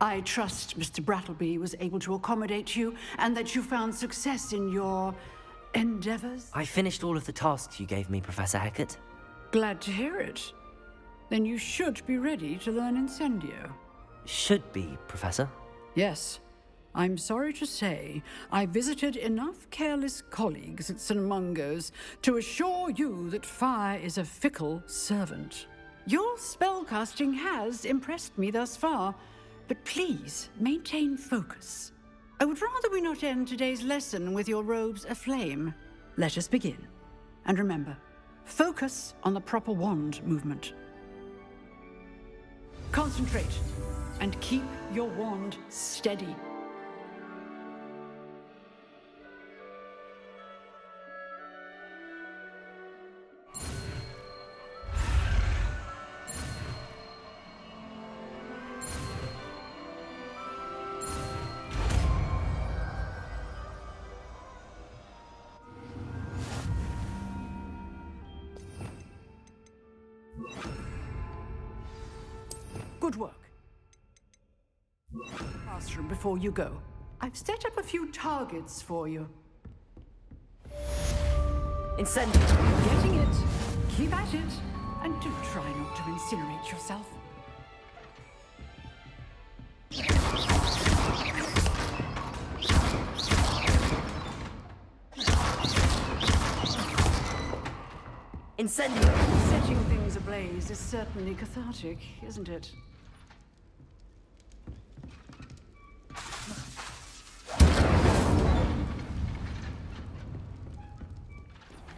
I trust Mr. Brattleby was able to accommodate you and that you found success in your endeavors. I finished all of the tasks you gave me, Professor Hecat. Glad to hear it. Then you should be ready to learn Incendio. Should be, Professor. Yes. I'm sorry to say I visited enough careless colleagues at St. Mungo's to assure you that fire is a fickle servant. Your spellcasting has impressed me thus far, but please maintain focus. I would rather we not end today's lesson with your robes aflame. Let us begin. And remember, focus on the proper wand movement. Concentrate and keep your wand steady. Good work. Classroom before you go. I've set up a few targets for you. Incendio. Getting it. Keep at it. And do try not to incinerate yourself. Incendio. Setting things ablaze is certainly cathartic, isn't it?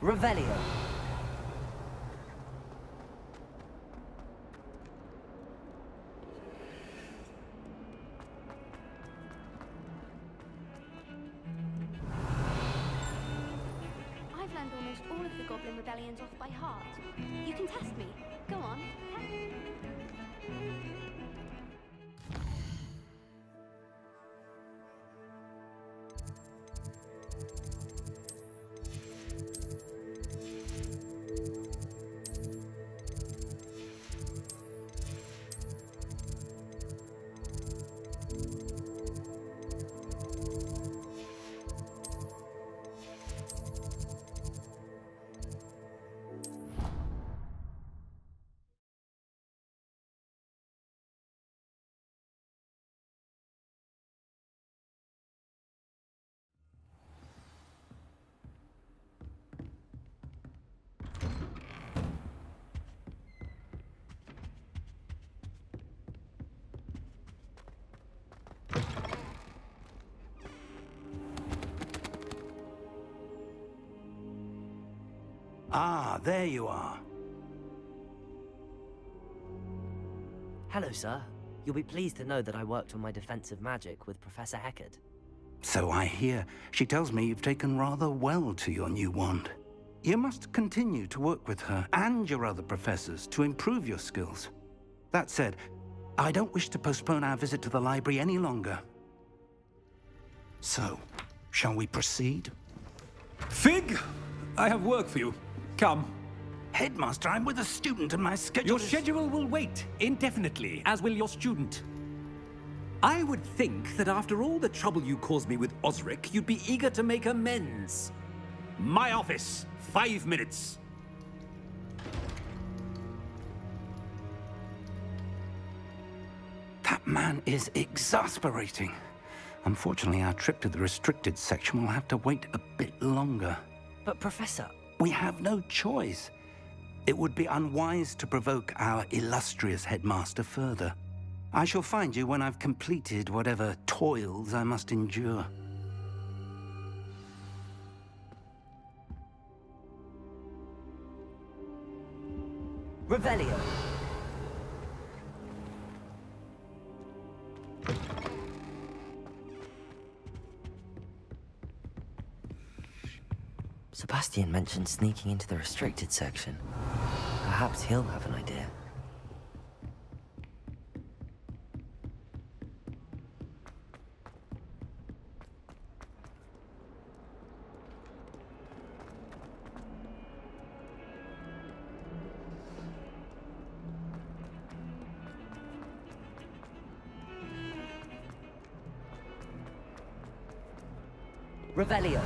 Revelio. I've learned almost all of the Goblin Rebellions off by heart. You can test me. Go on. Ah, there you are. Hello, sir. You'll be pleased to know that I worked on my defensive magic with Professor Hecat. So I hear. She tells me you've taken rather well to your new wand. You must continue to work with her and your other professors to improve your skills. That said, I don't wish to postpone our visit to the library any longer. So, shall we proceed? Fig! I have work for you. Come. Headmaster, I'm with a student and my schedule Your schedule will wait indefinitely, as will your student. I would think that after all the trouble you caused me with Osric, you'd be eager to make amends. My office, 5 minutes. That man is exasperating. Unfortunately, our trip to the restricted section will have to wait a bit longer. But, Professor... We have no choice. It would be unwise to provoke our illustrious headmaster further. I shall find you when I've completed whatever toils I must endure. Revelio. Sebastian mentioned sneaking into the restricted section. Perhaps he'll have an idea. Revelio.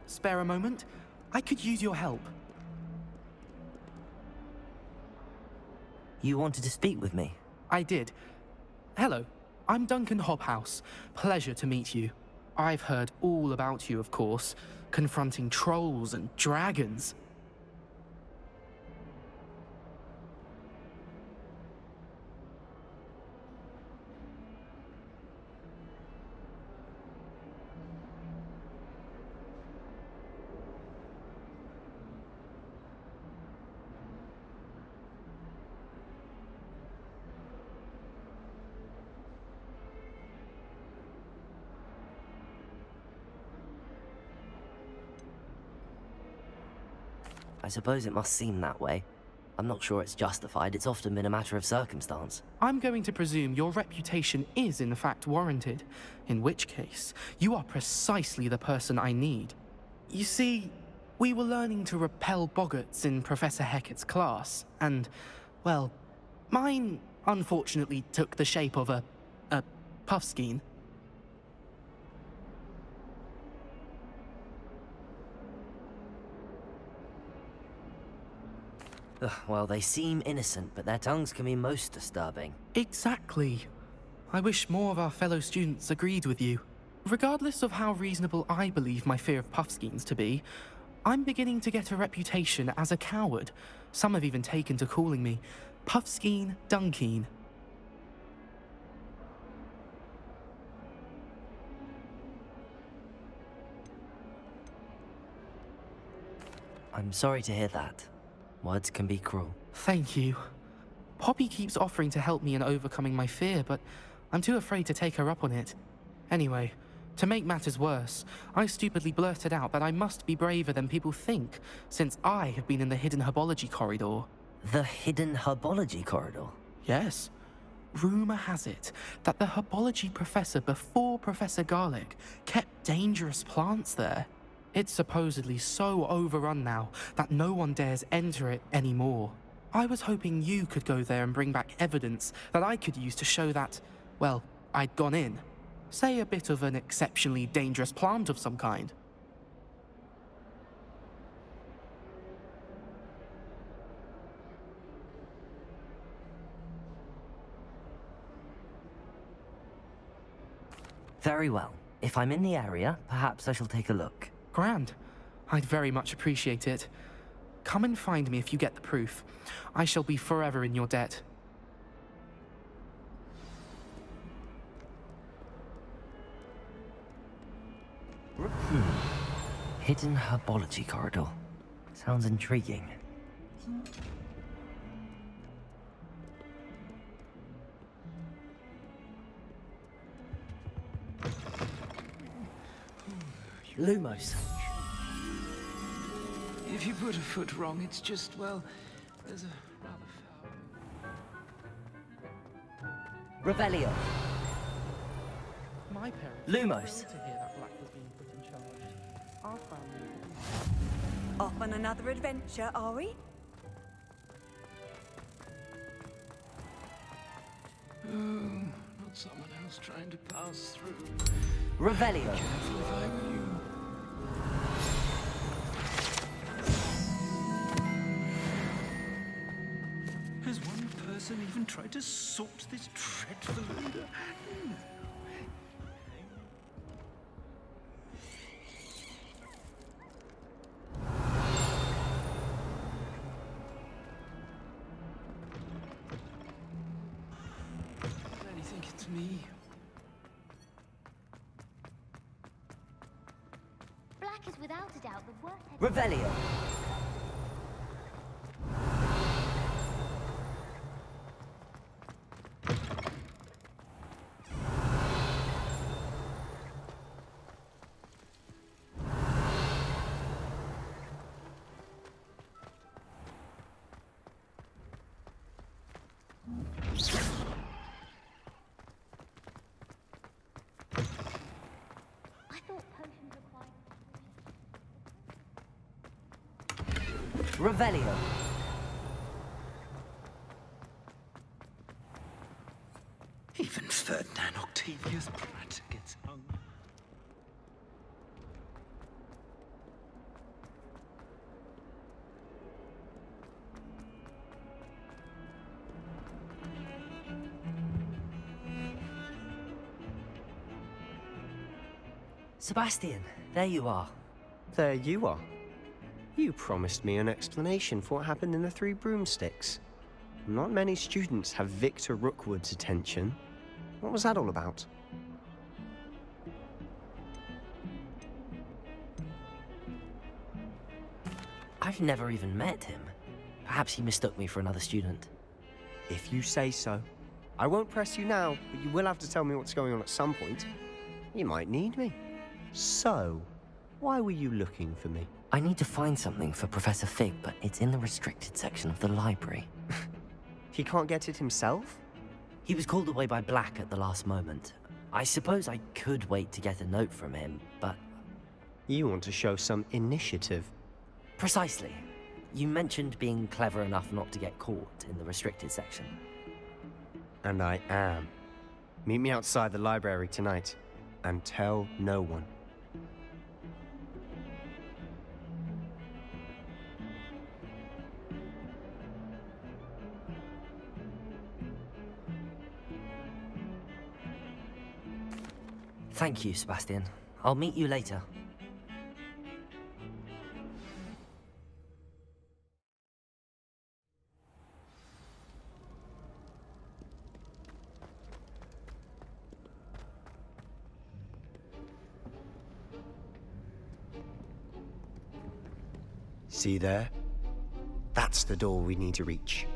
Spare a moment? I could use your help. You wanted to speak with me? I did. Hello, I'm Duncan Hobhouse. Pleasure to meet you. I've heard all about you, of course, confronting trolls and dragons. I suppose it must seem that way. I'm not sure it's justified. It's often been a matter of circumstance. I'm going to presume your reputation is in fact warranted, in which case, you are precisely the person I need. You see, we were learning to repel boggarts in Professor Hecat's class, and, well, mine unfortunately took the shape of a puffskein. Well, they seem innocent, but their tongues can be most disturbing. Exactly. I wish more of our fellow students agreed with you. Regardless of how reasonable I believe my fear of puffskeins to be, I'm beginning to get a reputation as a coward. Some have even taken to calling me Puffskeen Dunkeen. I'm sorry to hear that. Words can be cruel. Thank you. Poppy keeps offering to help me in overcoming my fear, but I'm too afraid to take her up on it. Anyway, to make matters worse, I stupidly blurted out that I must be braver than people think, since I have been in the hidden herbology corridor. The hidden herbology corridor? Yes. Rumour has it that the herbology professor before Professor Garlic kept dangerous plants there. It's supposedly so overrun now that no one dares enter it anymore. I was hoping you could go there and bring back evidence that I could use to show that, well, I'd gone in. Say a bit of an exceptionally dangerous plant of some kind. Very well. If I'm in the area, perhaps I shall take a look. Grand. I'd very much appreciate it. Come and find me if you get the proof. I shall be forever in your debt. Hidden herbology corridor. Sounds intriguing. Lumos. If you put a foot wrong, it's just, well, there's a rather foul... Revelio. My parents Lumos. to hear that Black was being put in charge. Our family... Off on another adventure, are we? Oh, not someone else trying to pass through. Revelio. Careful if I were you. Has one person even tried to sort this dreadful odor? I really think it's me. Black is without a doubt the worst. Revelio. I thought potions required. Revelio. Even mischievous brat gets hung. Sebastian, there you are. There you are. You promised me an explanation for what happened in the Three Broomsticks. Not many students have Victor Rookwood's attention. What was that all about? I've never even met him. Perhaps he mistook me for another student. If you say so. I won't press you now, but you will have to tell me what's going on at some point. You might need me. So, why were you looking for me? I need to find something for Professor Fig, but it's in the restricted section of the library. He can't get it himself? He was called away by Black at the last moment. I suppose I could wait to get a note from him, but... You want to show some initiative. Precisely. You mentioned being clever enough not to get caught in the restricted section. And I am. Meet me outside the library tonight, and tell no one. Thank you, Sebastian. I'll meet you later. See there? That's the door we need to reach.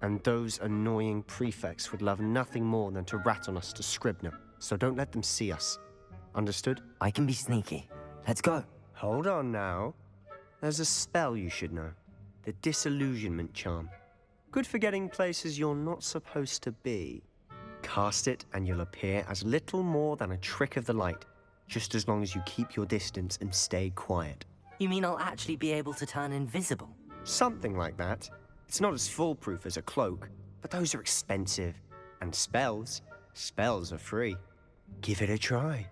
And those annoying prefects would love nothing more than to rat on us to Scribner, so don't let them see us. Understood? I can be sneaky. Let's go. Hold on now. There's a spell you should know. The Disillusionment Charm. Good for getting places you're not supposed to be. Cast it and you'll appear as little more than a trick of the light, just as long as you keep your distance and stay quiet. You mean I'll actually be able to turn invisible? Something like that. It's not as foolproof as a cloak, but those are expensive. And spells are free. Give it a try.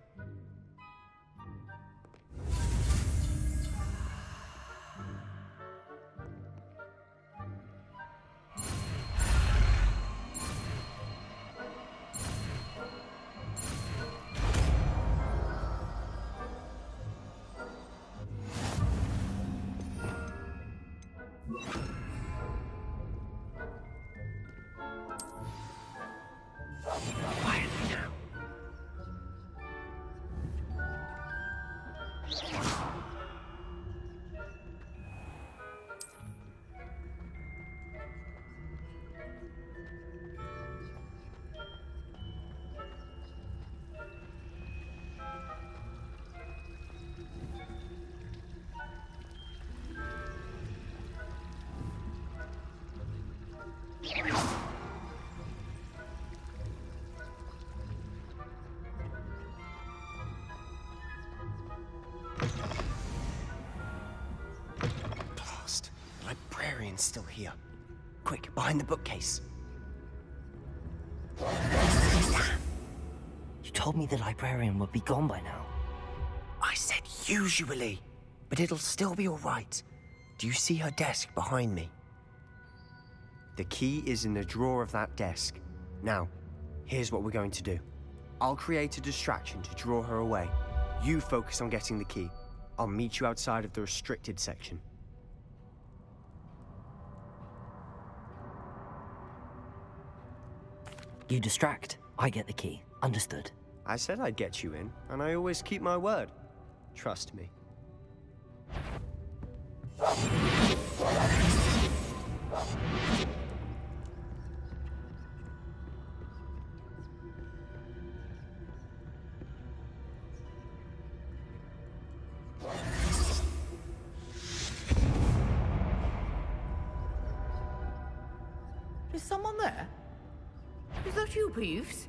Blast. The librarian's still here. Quick, behind the bookcase. You told me the librarian would be gone by now. I said usually, but it'll still be all right. Do you see her desk behind me? The key is in the drawer of that desk. Now, here's what we're going to do. I'll create a distraction to draw her away. You focus on getting the key. I'll meet you outside of the restricted section. You distract, I get the key. Understood. I said I'd get you in, and I always keep my word. Trust me. Is someone there? Is that you, Peeves?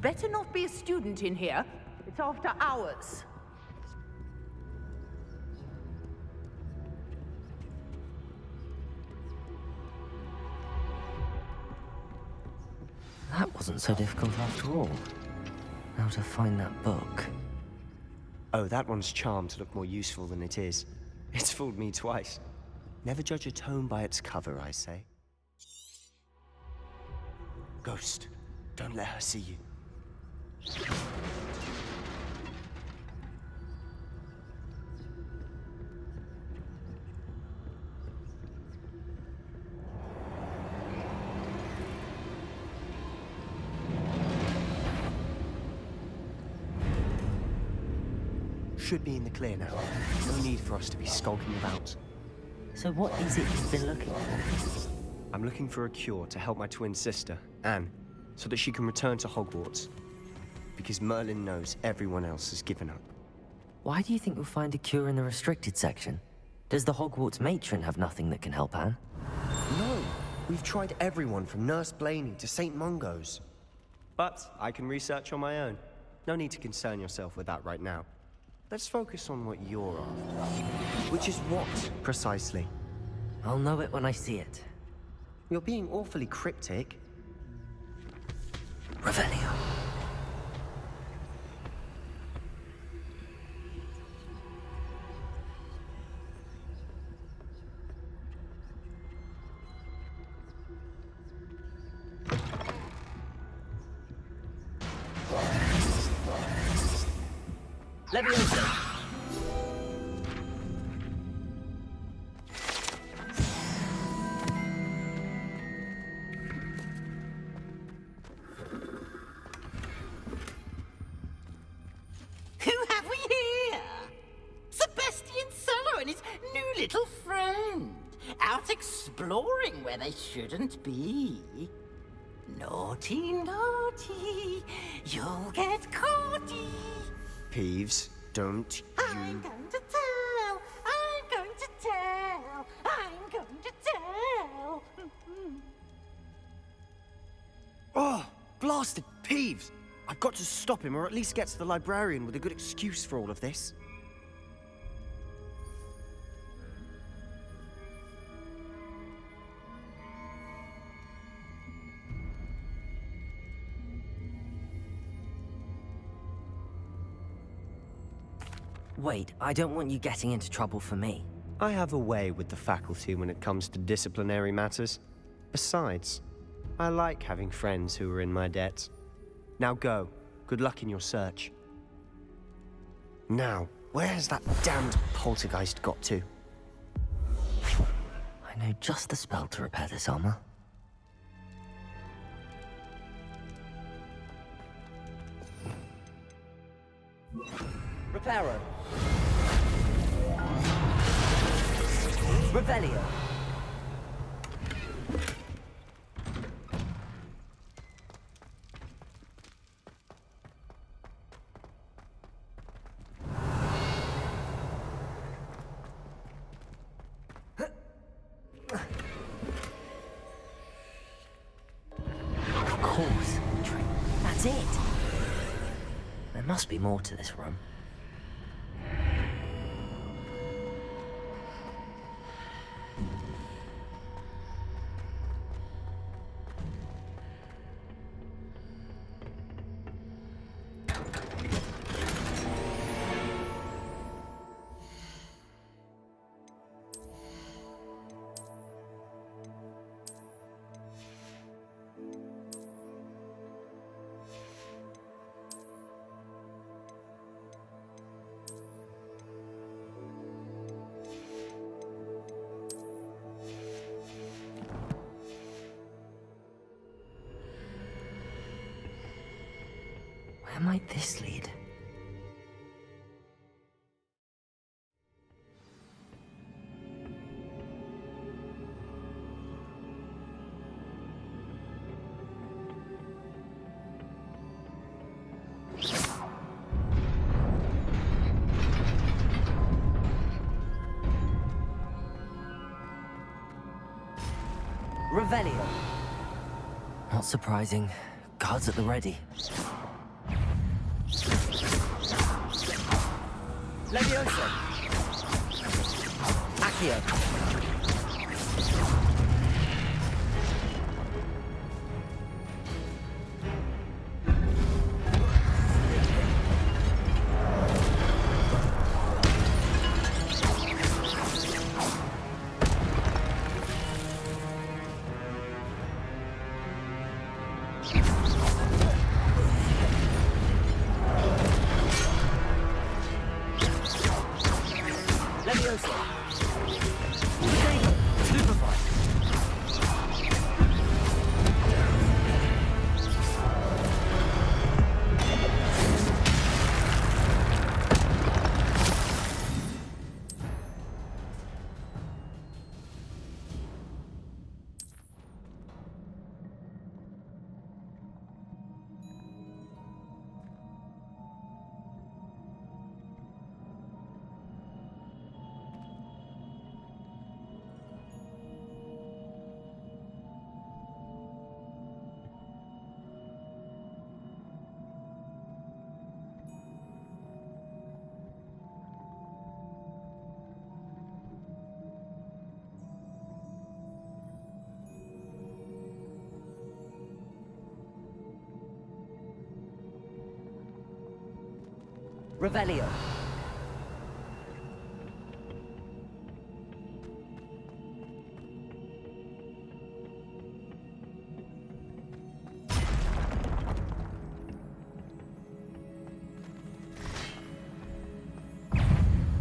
better not be a student in here. It's after hours. That wasn't so difficult after all. How to find that book. Oh, that one's charmed to look more useful than it is. It's fooled me twice. Never judge a tome by its cover, I say. Ghost, don't let her see you. Should be in the clear now. No need for us to be skulking about. So what is it you've been looking for? I'm looking for a cure to help my twin sister, Anne, so that she can return to Hogwarts. Because Merlin knows everyone else has given up. Why do you think you'll find a cure in the restricted section? Does the Hogwarts matron have nothing that can help Anne? No! We've tried everyone from Nurse Blaney to St. Mungo's. But I can research on my own. No need to concern yourself with that right now. Let's focus on what you're after. Which is what, precisely? I'll know it when I see it. You're being awfully cryptic. Revelio. Leviosa. Who have we here? Sebastian Solo and his new little friend. Out exploring where they shouldn't be. Naughty, naughty, you'll get caughty. Peeves, don't I'm going to tell, I'm going to tell, I'm going to tell. Oh, blasted Peeves! I've got to stop him, or at least get to the librarian with a good excuse for all of this. Wait, I don't want you getting into trouble for me. I have a way with the faculty when it comes to disciplinary matters. Besides, I like having friends who are in my debt. Now go. Good luck in your search. Now, where has that damned poltergeist got to? I know just the spell to repair this armor. Reparo. Revelio. Of course. That's it. There must be more to this room. Where might this lead? Revelio. Not surprising. Guards at the ready. Leviosa. Accio. Leviosa. Potato. Stupefy. Revelio.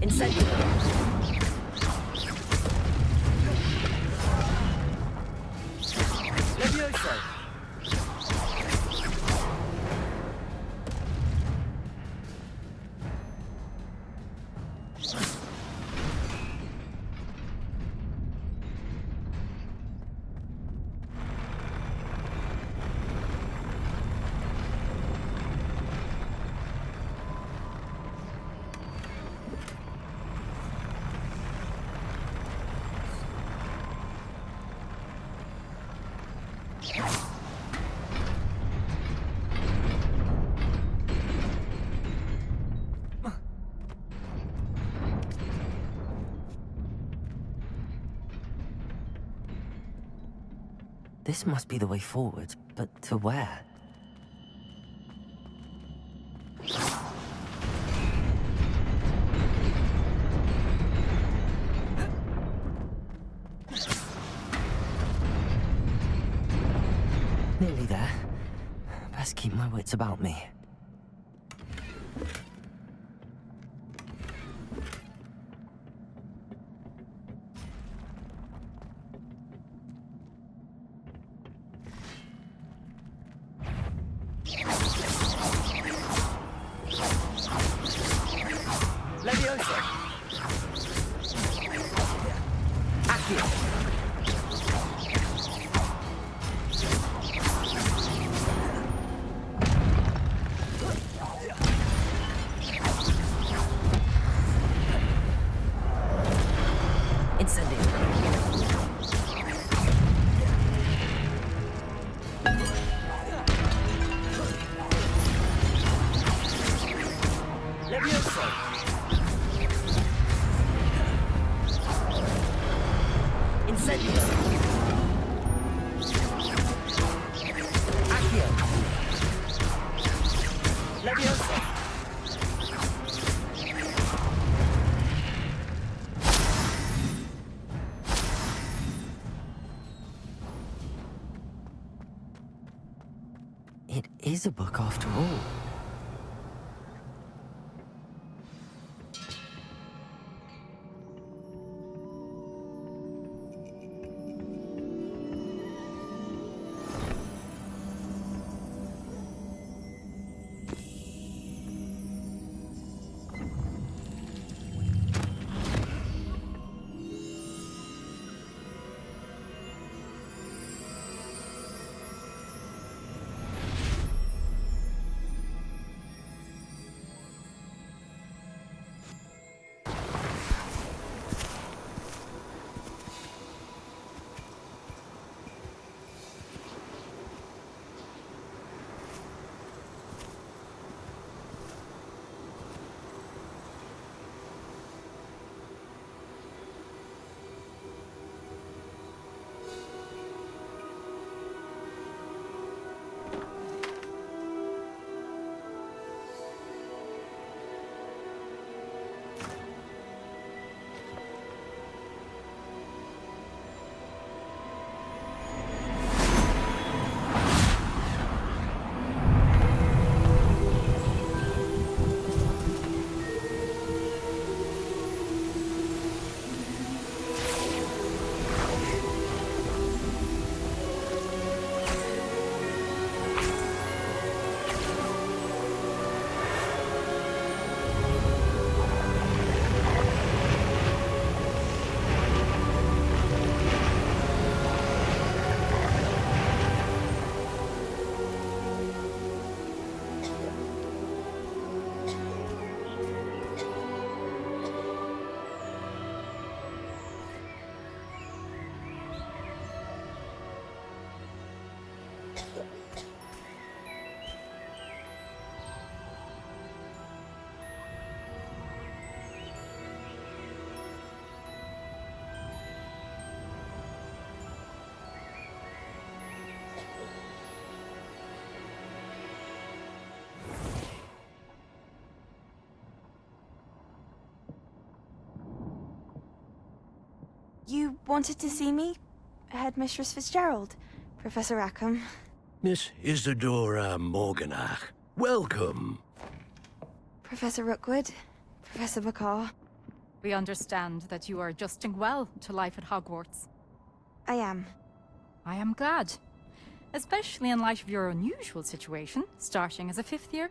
Incendio. Levioso. This must be the way forward, but to where? Nearly there. Best keep my wits about me. Leviosa. Accio. Incendio. Leviosa. Incendio. Accio. Leviosa. It is a book after all. You wanted to see me? Headmistress Fitzgerald, Professor Rackham. Miss Isadora Morganach, welcome. Professor Rookwood, Professor Bakar. We understand that you are adjusting well to life at Hogwarts. I am. I am glad. Especially in light of your unusual situation, starting as a fifth year.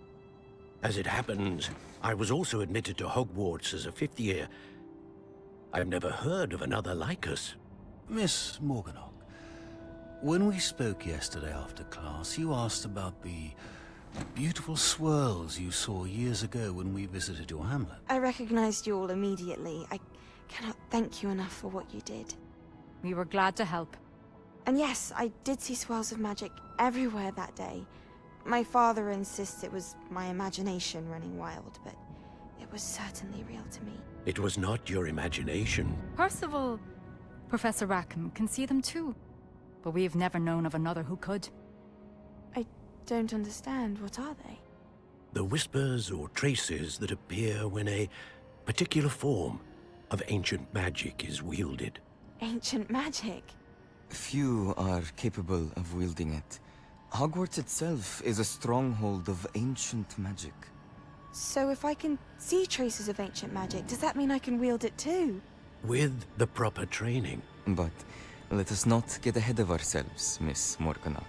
As it happens, I was also admitted to Hogwarts as a fifth year. I've never heard of another like us. Miss Morganach, when we spoke yesterday after class, you asked about the beautiful swirls you saw years ago when we visited your hamlet. I recognized you all immediately. I cannot thank you enough for what you did. We were glad to help. And yes, I did see swirls of magic everywhere that day. My father insists it was my imagination running wild, but it was certainly real to me. It was not your imagination. Percival, Professor Rackham can see them too. But we've never known of another who could. I don't understand. What are they? The whispers or traces that appear when a particular form of ancient magic is wielded. Ancient magic? Few are capable of wielding it. Hogwarts itself is a stronghold of ancient magic. So if I can see traces of ancient magic, does that mean I can wield it too? With the proper training. But let us not get ahead of ourselves, Miss Morganach.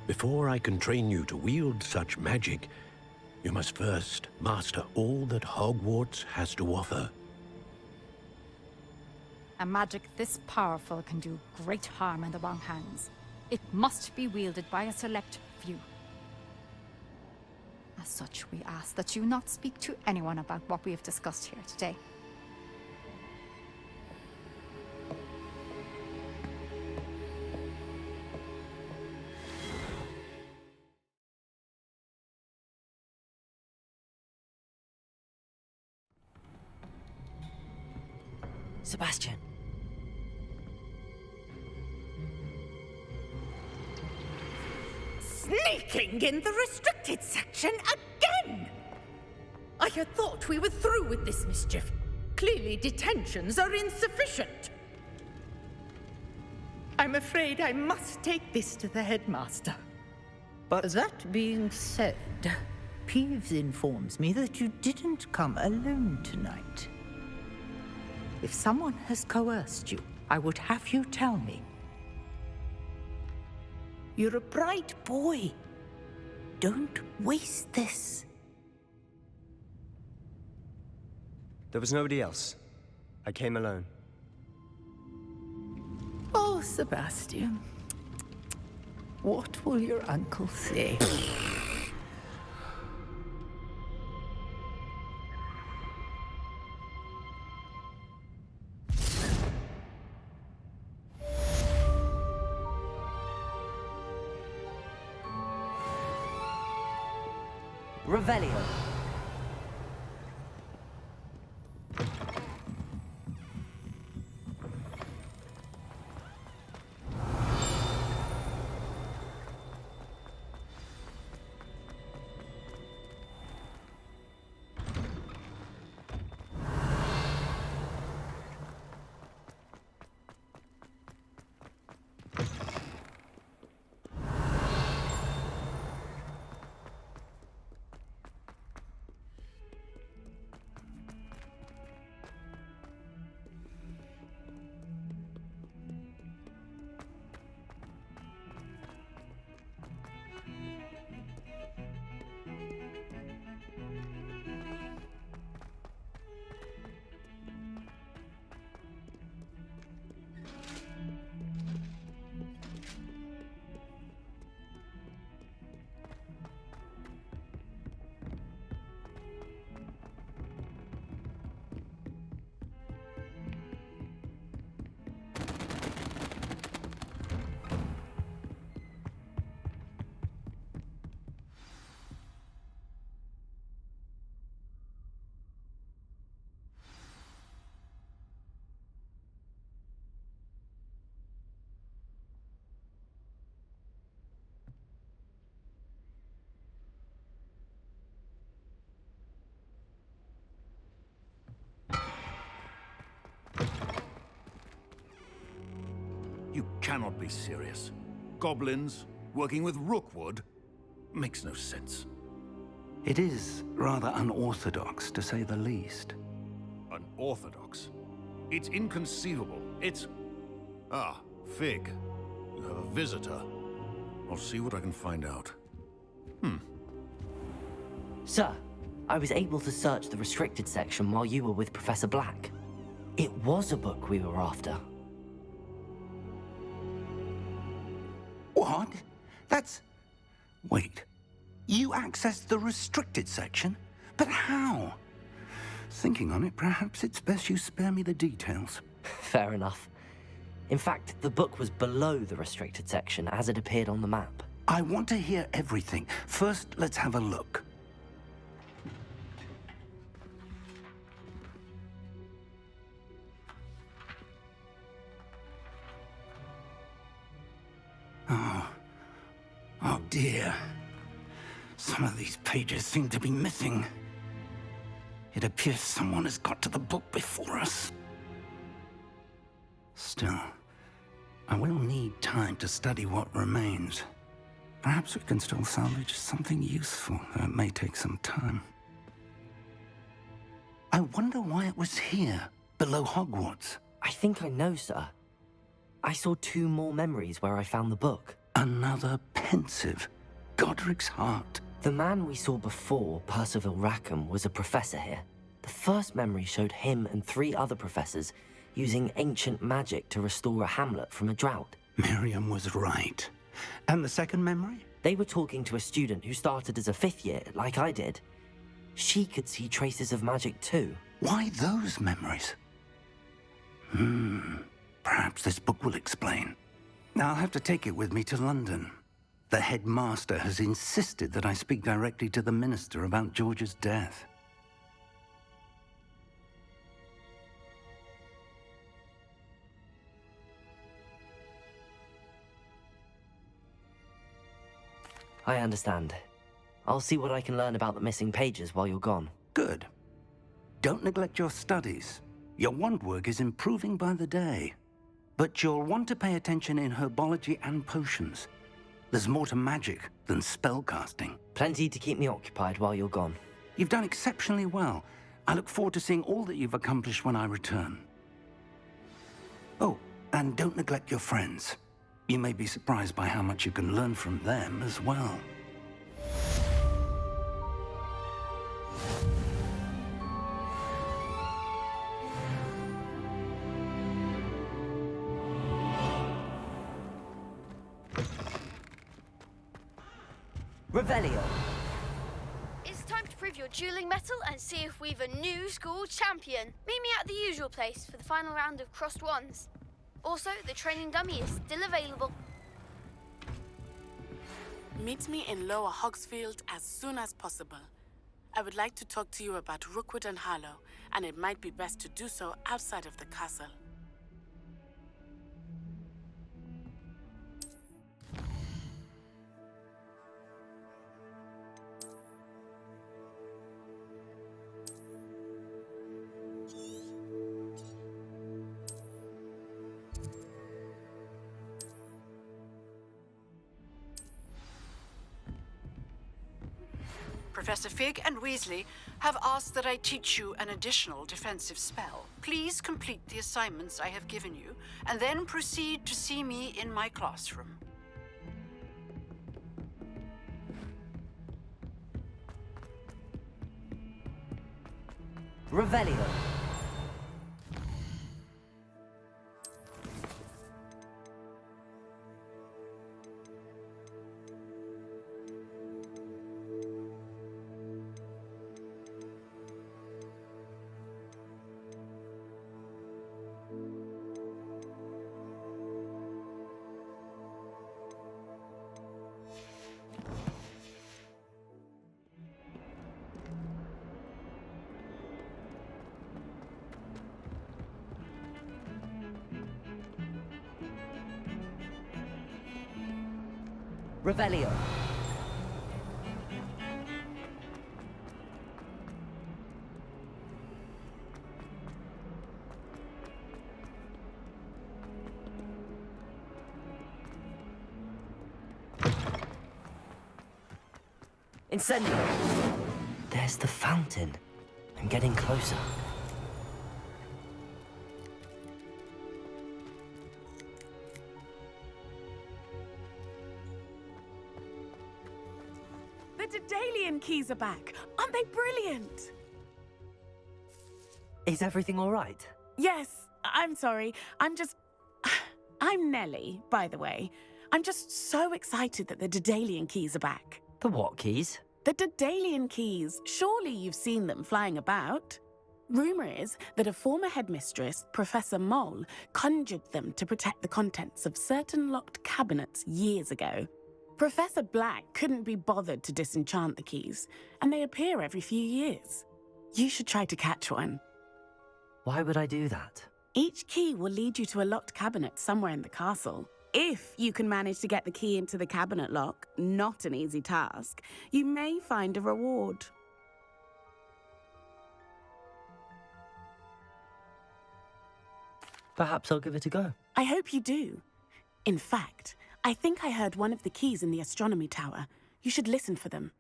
Before I can train you to wield such magic, you must first master all that Hogwarts has to offer. A magic this powerful can do great harm in the wrong hands. It must be wielded by a select few. As such, we ask that you not speak to anyone about what we have discussed here today. Sebastian. Sneaking in the restricted section again! I had thought we were through with this mischief. Clearly detentions are insufficient. I'm afraid I must take this to the headmaster. But that being said, Peeves informs me that you didn't come alone tonight. If someone has coerced you, I would have you tell me. You're a bright boy. Don't waste this. There was nobody else. I came alone. Oh, Sebastian. What will your uncle say? Revelio. cannot be serious. Goblins working with Rookwood makes no sense. It is rather unorthodox, to say the least. Unorthodox? It's inconceivable. It's... Ah, Fig. You have a visitor. I'll see what I can find out. Sir, I was able to search the restricted section while you were with Professor Black. It was a book we were after. What? That's... Wait. You accessed the restricted section? But how? Thinking on it, perhaps it's best you spare me the details. Fair enough. In fact, the book was below the restricted section as it appeared on the map. I want to hear everything. First, let's have a look. Oh dear. Some of these pages seem to be missing. It appears someone has got to the book before us. Still, I will need time to study what remains. Perhaps we can still salvage something useful, though it may take some time. I wonder why it was here, below Hogwarts. I think I know, sir. I saw 2 more memories where I found the book. Another pensive. Godric's heart. The man we saw before, Percival Rackham, was a professor here. The first memory showed him and 3 other professors using ancient magic to restore a hamlet from a drought. Miriam was right. And the second memory? They were talking to a student who started as a 5th year, like I did. She could see traces of magic too. Why those memories? Perhaps this book will explain. I'll have to take it with me to London. The headmaster has insisted that I speak directly to the minister about George's death. I understand. I'll see what I can learn about the missing pages while you're gone. Good. Don't neglect your studies. Your wand work is improving by the day. But you'll want to pay attention in herbology and potions. There's more to magic than spellcasting. Plenty to keep me occupied while you're gone. You've done exceptionally well. I look forward to seeing all that you've accomplished when I return. Oh, and don't neglect your friends. You may be surprised by how much you can learn from them as well. Revelio. It's time to prove your dueling mettle and see if we've a new school champion. Meet me at the usual place for the final round of crossed wands. Also, the training dummy is still available. Meet me in Lower Hogsfield as soon as possible. I would like to talk to you about Rookwood and Harlow, and it might be best to do so outside of the castle. Professor Fig and Weasley have asked that I teach you an additional defensive spell. Please complete the assignments I have given you, and then proceed to see me in my classroom. Revelio. Revelio. Incendio! There's the fountain. I'm getting closer. The Daedalian keys are back. Aren't they brilliant? Is everything all right? Yes, I'm sorry. I'm Nellie, by the way. I'm just so excited that the Daedalian keys are back. The what keys? The Daedalian keys. Surely you've seen them flying about. Rumour is that a former headmistress, Professor Mole, conjured them to protect the contents of certain locked cabinets years ago. Professor Black couldn't be bothered to disenchant the keys, and they appear every few years. You should try to catch one. Why would I do that? Each key will lead you to a locked cabinet somewhere in the castle. If you can manage to get the key into the cabinet lock, not an easy task, you may find a reward. Perhaps I'll give it a go. I hope you do. In fact, I think I heard one of the keys in the astronomy tower. You should listen for them.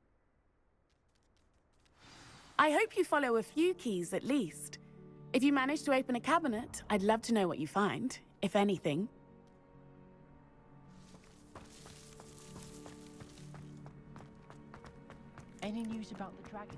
I hope you follow a few keys at least. If you manage to open a cabinet, I'd love to know what you find, if anything. Any news about the dragon?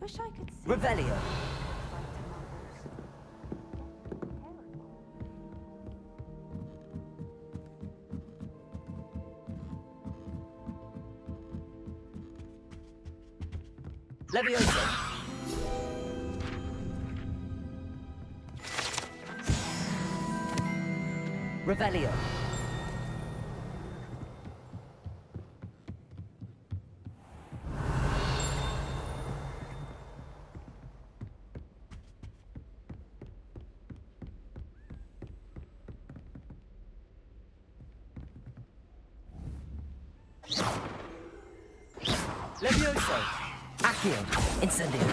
Wish I could see. Revelio. Leviosa. Revelio. Levioso. Accio. Incendio.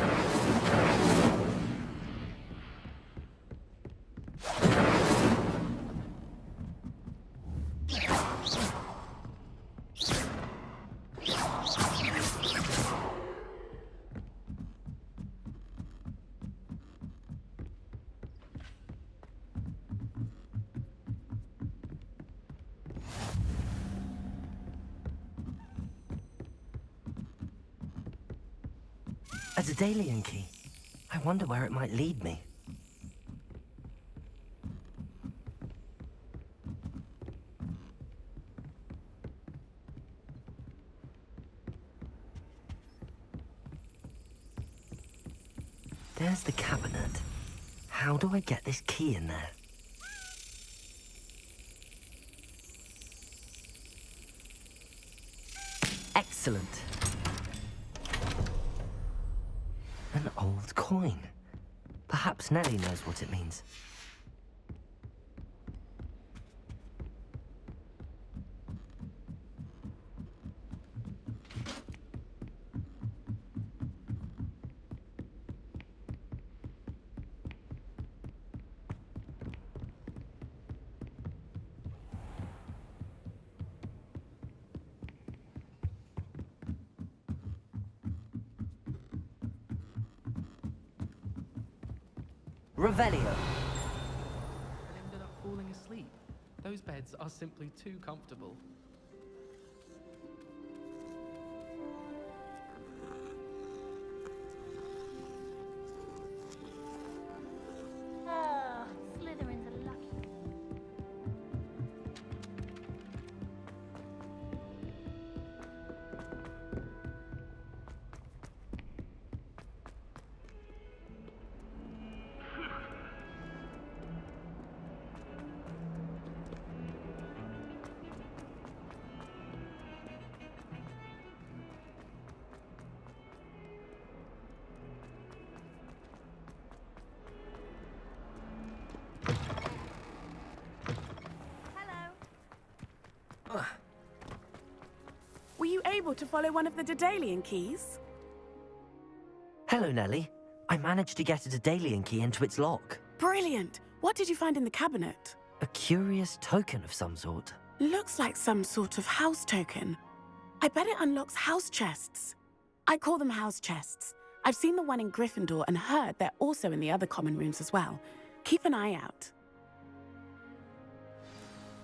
A Daedalian key. I wonder where it might lead me. There's the cabinet. How do I get this key in there? Excellent. An old coin. Perhaps Nellie knows what it means. Revelio. I ended up falling asleep. Those beds are simply too comfortable. Oh, Slytherins are lucky. able to follow one of the Daedalian keys? Hello, Nellie. I managed to get a Daedalian key into its lock. Brilliant! What did you find in the cabinet? A curious token of some sort. Looks like some sort of house token. I bet it unlocks house chests. I call them house chests. I've seen the one in Gryffindor and heard they're also in the other common rooms as well. Keep an eye out.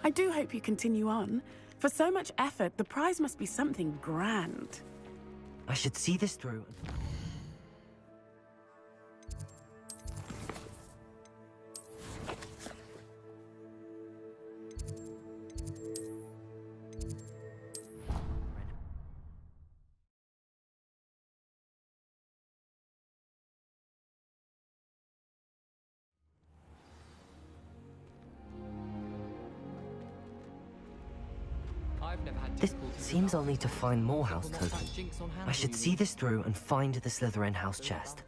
I do hope you continue on. For so much effort, the prize must be something grand. I should see this through. This seems I'll need to find more house tokens. I should see this through and find the Slytherin house chest.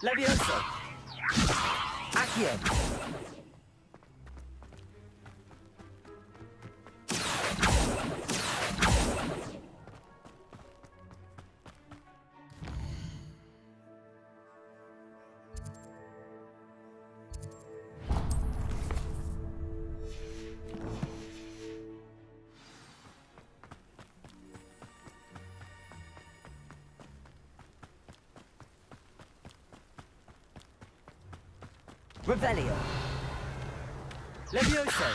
Levioso! Accio! Revelio. Levioso.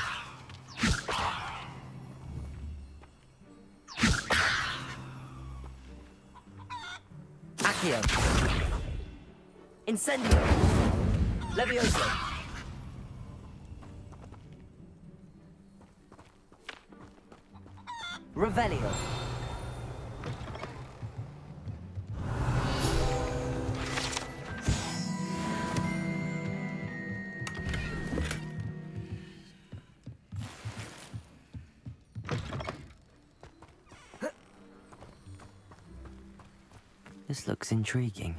Accio. Incendio. Levioso. Revelio. This looks intriguing.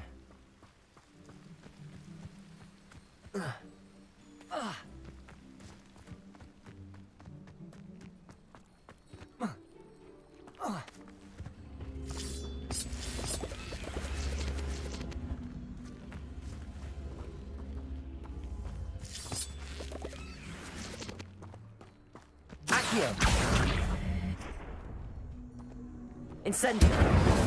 Accio. Incendio.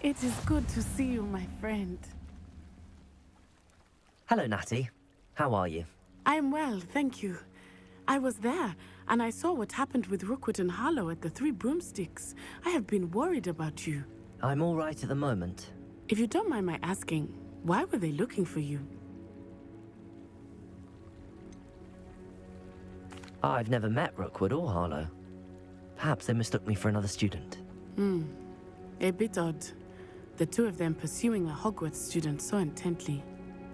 It is good to see you, my friend. Hello, Natty. How are you? I'm well, thank you. I was there, and I saw what happened with Rookwood and Harlow at the Three Broomsticks. I have been worried about you. I'm all right at the moment. If you don't mind my asking, why were they looking for you? I've never met Rookwood or Harlow. Perhaps they mistook me for another student. A bit odd. The two of them pursuing a Hogwarts student so intently.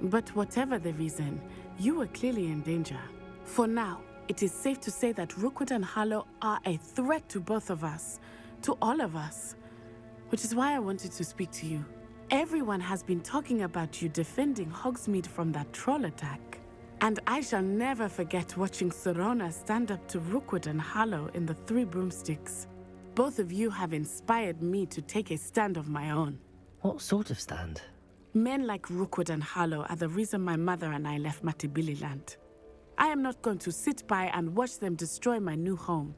But whatever the reason, you were clearly in danger. For now, it is safe to say that Rookwood and Harlow are a threat to both of us, to all of us. Which is why I wanted to speak to you. Everyone has been talking about you defending Hogsmeade from that troll attack. And I shall never forget watching Serona stand up to Rookwood and Harlow in the Three Broomsticks. Both of you have inspired me to take a stand of my own. What sort of stand? Men like Rookwood and Harlow are the reason my mother and I left Matabeleland. I am not going to sit by and watch them destroy my new home.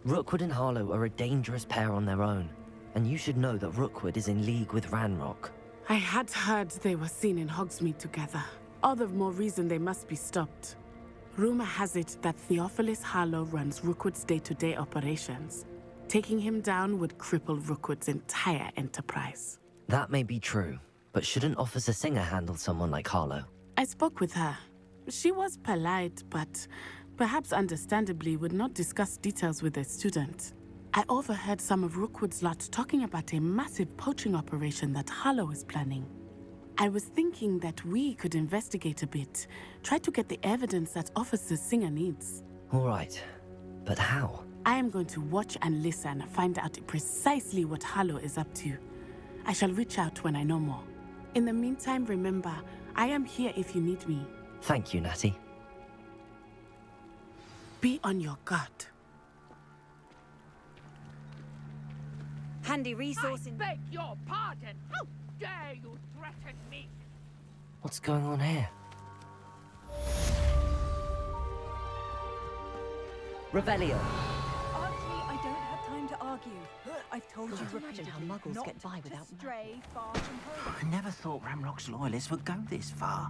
Rookwood and Harlow are a dangerous pair on their own, and you should know that Rookwood is in league with Ranrock. I had heard they were seen in Hogsmeade together. All the more reason they must be stopped. Rumor has it that Theophilus Harlow runs Rookwood's day-to-day operations. Taking him down would cripple Rookwood's entire enterprise. That may be true, but shouldn't Officer Singer handle someone like Harlow? I spoke with her. She was polite, but perhaps understandably would not discuss details with a student. I overheard some of Rookwood's lot talking about a massive poaching operation that Harlow is planning. I was thinking that we could investigate a bit, try to get the evidence that Officer Singer needs. All right, but how? I am going to watch and listen, find out precisely what Harlow is up to. I shall reach out when I know more. In the meantime, remember, I am here if you need me. Thank you, Natty. Be on your guard. Handy resource in... beg your pardon! How dare you threaten me? What's going on here? Revelio. Auntie, I don't have time to argue. I've told you repeatedly how Muggles not get by without to stray far from home. I never thought Ramrock's loyalists would go this far.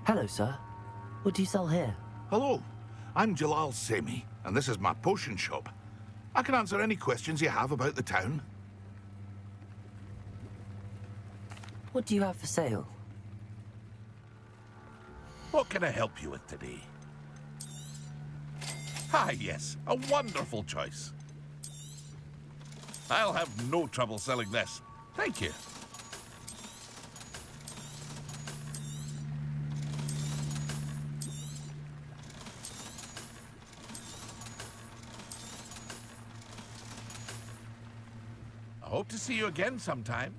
Hello, sir. What do you sell here? Hello, I'm Jalal Semi, and this is my potion shop. I can answer any questions you have about the town. What do you have for sale? What can I help you with today? Ah, yes, a wonderful choice. I'll have no trouble selling this. Thank you. I hope to see you again sometime.